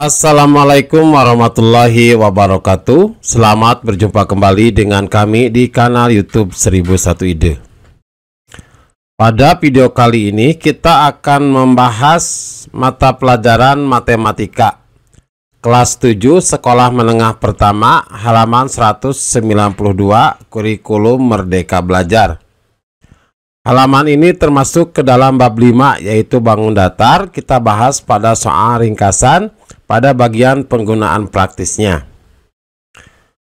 Assalamualaikum warahmatullahi wabarakatuh. Selamat berjumpa kembali dengan kami di kanal YouTube 1001 Ide. Pada video kali ini kita akan membahas mata pelajaran matematika kelas 7 sekolah menengah pertama halaman 192 kurikulum Merdeka Belajar. Halaman ini termasuk ke dalam bab 5 yaitu bangun datar. Kita bahas pada soal ringkasan pada bagian penggunaan praktisnya.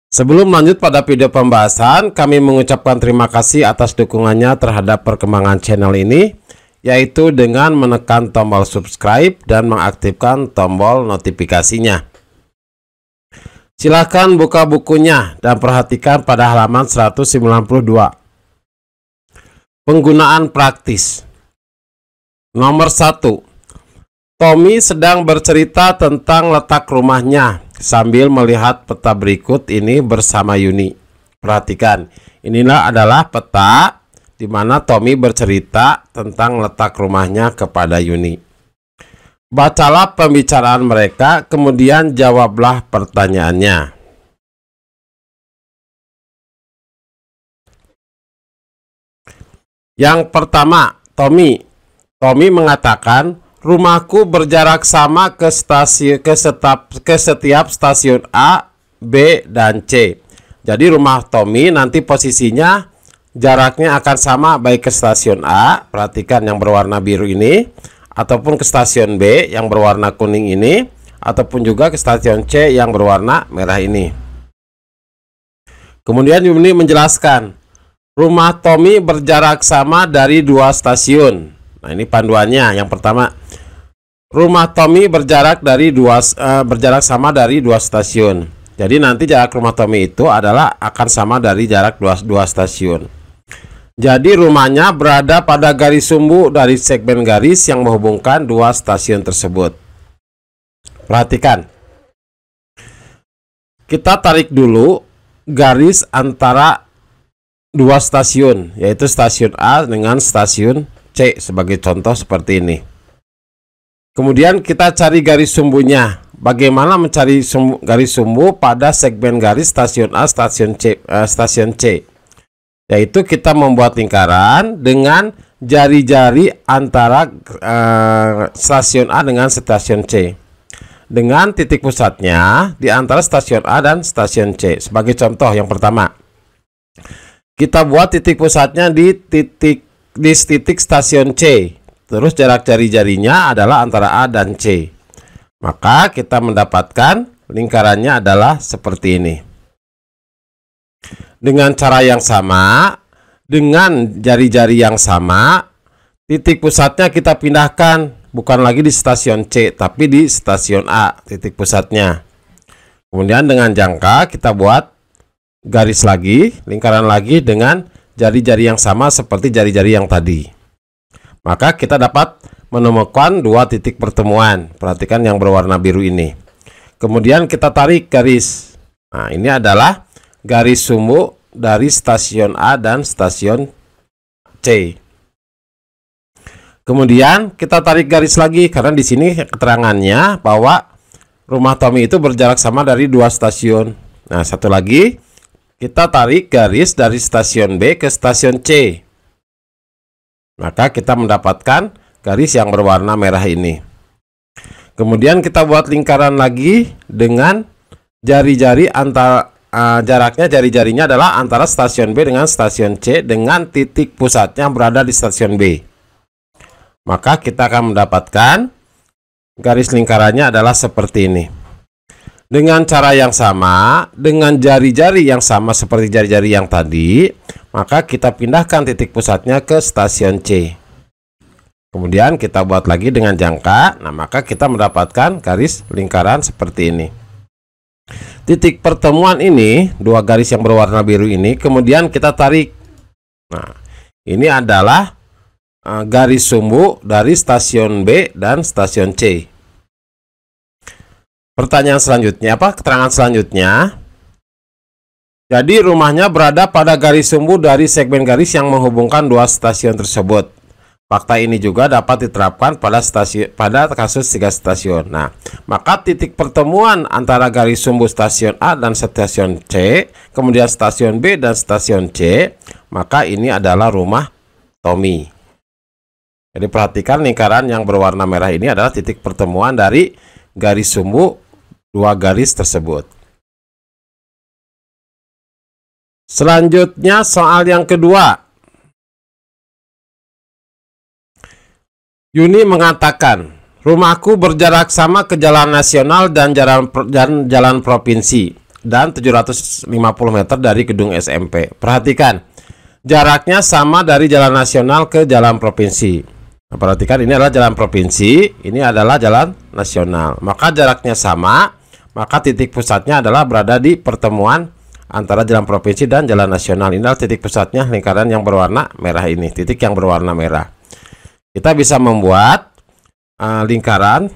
Sebelum lanjut pada video pembahasan, kami mengucapkan terima kasih atas dukungannya terhadap perkembangan channel ini, yaitu dengan menekan tombol subscribe dan mengaktifkan tombol notifikasinya. Silakan buka bukunya dan perhatikan pada halaman 192. Penggunaan praktis. Nomor 1. Tommy sedang bercerita tentang letak rumahnya sambil melihat peta berikut ini bersama Yuni. Perhatikan, inilah adalah peta di mana Tommy bercerita tentang letak rumahnya kepada Yuni. Bacalah pembicaraan mereka, kemudian jawablah pertanyaannya. Yang pertama, Tommy mengatakan, rumahku berjarak sama ke setiap stasiun A, B, dan C. Jadi rumah Tommy nanti posisinya jaraknya akan sama baik ke stasiun A, perhatikan yang berwarna biru ini, ataupun ke stasiun B yang berwarna kuning ini, ataupun juga ke stasiun C yang berwarna merah ini. Kemudian Yuni menjelaskan, rumah Tommy berjarak sama dari 2 stasiun. Nah, ini panduannya. Yang pertama, rumah Tommy berjarak sama dari 2 stasiun. Jadi nanti jarak rumah Tommy itu akan sama dari jarak 2 stasiun. Jadi rumahnya berada pada garis sumbu dari segmen garis yang menghubungkan 2 stasiun tersebut. Perhatikan. Kita tarik dulu garis antara 2 stasiun, yaitu stasiun A dengan stasiun C sebagai contoh seperti ini. Kemudian kita cari garis sumbunya. Bagaimana mencari garis sumbu pada segmen garis stasiun A, stasiun C? Yaitu kita membuat lingkaran dengan jari-jari antara stasiun A dengan stasiun C. Dengan titik pusatnya di antara stasiun A dan stasiun C. Sebagai contoh yang pertama, kita buat titik pusatnya di titik stasiun C. Terus jarak jari-jarinya adalah antara A dan C. Maka kita mendapatkan lingkarannya adalah seperti ini. Dengan cara yang sama, dengan jari-jari yang sama, titik pusatnya kita pindahkan. Bukan lagi di stasiun C, tapi di stasiun A, titik pusatnya. Kemudian dengan jangka kita buat garis lagi, lingkaran lagi dengan jari-jari yang sama seperti jari-jari yang tadi. Maka kita dapat menemukan 2 titik pertemuan. Perhatikan yang berwarna biru ini. Kemudian kita tarik garis. Nah, ini adalah garis sumbu dari stasiun A dan stasiun C. Kemudian kita tarik garis lagi karena di sini keterangannya bahwa rumah Tommy itu berjarak sama dari 2 stasiun. Nah, satu lagi kita tarik garis dari stasiun B ke stasiun C. Maka kita mendapatkan garis yang berwarna merah ini. Kemudian kita buat lingkaran lagi dengan jari-jari jaraknya jari-jarinya adalah antara stasiun B dengan stasiun C dengan titik pusatnya berada di stasiun B. Maka kita akan mendapatkan garis lingkarannya adalah seperti ini. Dengan cara yang sama, dengan jari-jari yang sama seperti jari-jari yang tadi, maka kita pindahkan titik pusatnya ke stasiun C. Kemudian kita buat lagi dengan jangka, nah maka kita mendapatkan garis lingkaran seperti ini. Titik pertemuan ini, 2 garis yang berwarna biru ini, kemudian kita tarik. Nah, ini adalah garis sumbu dari stasiun B dan stasiun C. Pertanyaan selanjutnya apa? Keterangan selanjutnya. Jadi rumahnya berada pada garis sumbu dari segmen garis yang menghubungkan 2 stasiun tersebut. Fakta ini juga dapat diterapkan pada kasus 3 stasiun. Nah, maka titik pertemuan antara garis sumbu stasiun A dan stasiun C, kemudian stasiun B dan stasiun C, maka ini adalah rumah Tommy. Jadi perhatikan lingkaran yang berwarna merah ini adalah titik pertemuan dari garis sumbu 2 garis tersebut. Selanjutnya soal yang kedua. Yuni mengatakan, rumahku berjarak sama ke jalan nasional dan jalan provinsi dan 750 meter dari gedung SMP. Perhatikan, jaraknya sama dari jalan nasional ke jalan provinsi. Nah, perhatikan, ini adalah jalan provinsi, ini adalah jalan nasional. Maka jaraknya sama, maka titik pusatnya adalah berada di pertemuan antara jalan provinsi dan jalan nasional. Ini adalah titik pusatnya lingkaran yang berwarna merah ini, titik yang berwarna merah. Kita bisa membuat lingkaran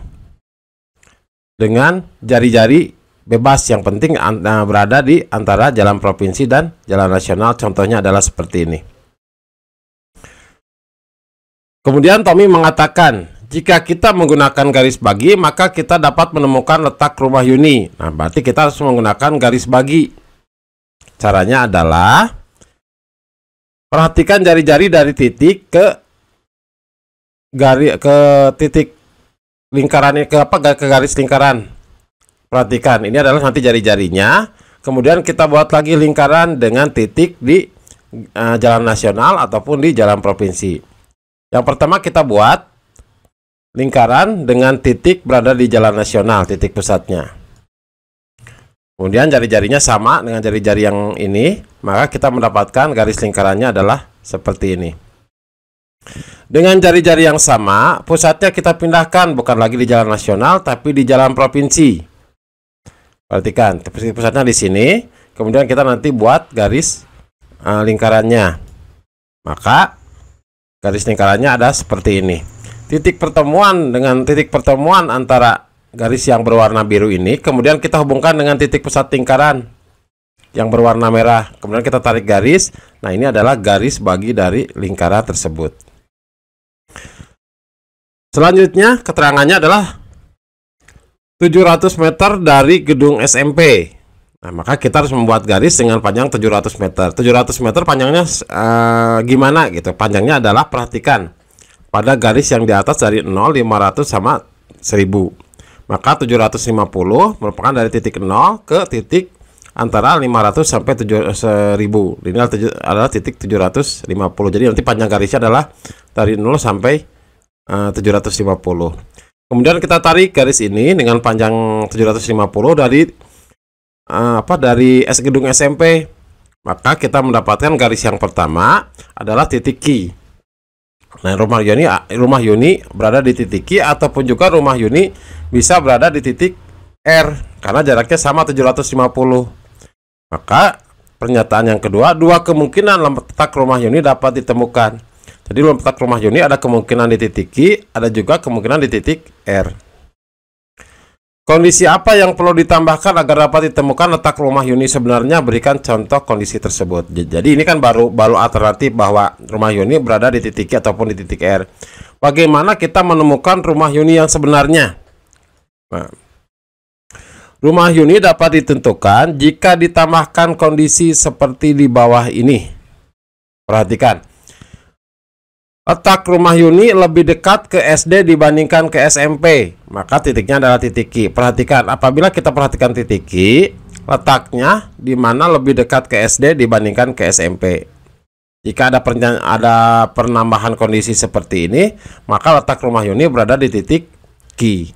dengan jari-jari bebas, yang penting berada di antara jalan provinsi dan jalan nasional. Contohnya adalah seperti ini. Kemudian Tommy mengatakan, jika kita menggunakan garis bagi, maka kita dapat menemukan letak rumah Yuni. Nah, berarti kita harus menggunakan garis bagi. Caranya adalah, perhatikan jari-jari dari titik ke titik lingkarannya, ke garis lingkaran. Perhatikan, ini adalah nanti jari-jarinya. Kemudian kita buat lagi lingkaran dengan titik di jalan nasional ataupun di jalan provinsi. Yang pertama kita buat lingkaran dengan titik berada di jalan nasional, titik pusatnya. Kemudian jari-jarinya sama dengan jari-jari yang ini, maka kita mendapatkan garis lingkarannya adalah seperti ini. Dengan jari-jari yang sama, pusatnya kita pindahkan bukan lagi di jalan nasional tapi di jalan provinsi. Perhatikan, pusatnya di sini. Kemudian kita nanti buat garis lingkarannya. Maka garis lingkarannya ada seperti ini. Titik pertemuan dengan titik pertemuan antara garis yang berwarna biru ini, kemudian kita hubungkan dengan titik pusat lingkaran yang berwarna merah. Kemudian kita tarik garis. Nah, ini adalah garis bagi dari lingkaran tersebut. Selanjutnya keterangannya adalah 700 meter dari gedung SMP. Nah, maka kita harus membuat garis dengan panjang 700 meter. 700 meter panjangnya gimana gitu? Panjangnya adalah, perhatikan, pada garis yang di atas dari 0, 500 sama 1000. Maka 750 merupakan dari titik 0 ke titik antara 500 sampai 1000. Ini adalah titik 750. Jadi nanti panjang garisnya adalah dari 0 sampai 750. Kemudian kita tarik garis ini dengan panjang 750 dari gedung SMP. Maka kita mendapatkan garis yang pertama adalah titik Q. Nah, rumah Yuni berada di titik Q, ataupun juga rumah Yuni bisa berada di titik R karena jaraknya sama 750. Maka pernyataan yang kedua, 2 kemungkinan letak rumah Yuni dapat ditemukan. Jadi letak rumah Yuni ada kemungkinan di titik Q, ada juga kemungkinan di titik R. Kondisi apa yang perlu ditambahkan agar dapat ditemukan letak rumah Yuni sebenarnya? Berikan contoh kondisi tersebut. Jadi ini kan baru alternatif bahwa rumah Yuni berada di titik Q ataupun di titik R. Bagaimana kita menemukan rumah Yuni yang sebenarnya? Nah, rumah Yuni dapat ditentukan jika ditambahkan kondisi seperti di bawah ini. Perhatikan. Letak rumah Yuni lebih dekat ke SD dibandingkan ke SMP, maka titiknya adalah titik Q. Perhatikan, apabila kita perhatikan titik Q, letaknya di mana lebih dekat ke SD dibandingkan ke SMP. Jika ada penambahan kondisi seperti ini, maka letak rumah Yuni berada di titik Q.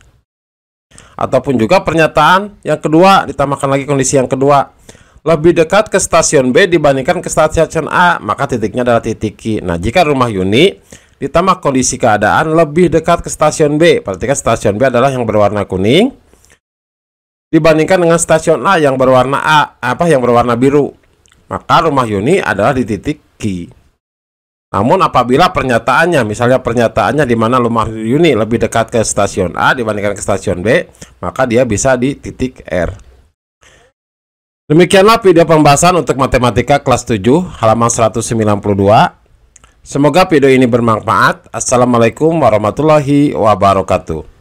Ataupun juga pernyataan yang kedua, ditambahkan lagi kondisi yang kedua, lebih dekat ke stasiun B dibandingkan ke stasiun A, maka titiknya adalah titik Q. Nah, jika rumah Yuni ditambah kondisi keadaan lebih dekat ke stasiun B, perhatikan stasiun B adalah yang berwarna kuning dibandingkan dengan stasiun A yang berwarna yang berwarna biru, maka rumah Yuni adalah di titik Q. Namun apabila pernyataannya, misalnya pernyataannya di mana rumah Yuni lebih dekat ke stasiun A dibandingkan ke stasiun B, maka dia bisa di titik R. Demikianlah video pembahasan untuk matematika kelas 7 halaman 192. Semoga video ini bermanfaat. Assalamualaikum warahmatullahi wabarakatuh.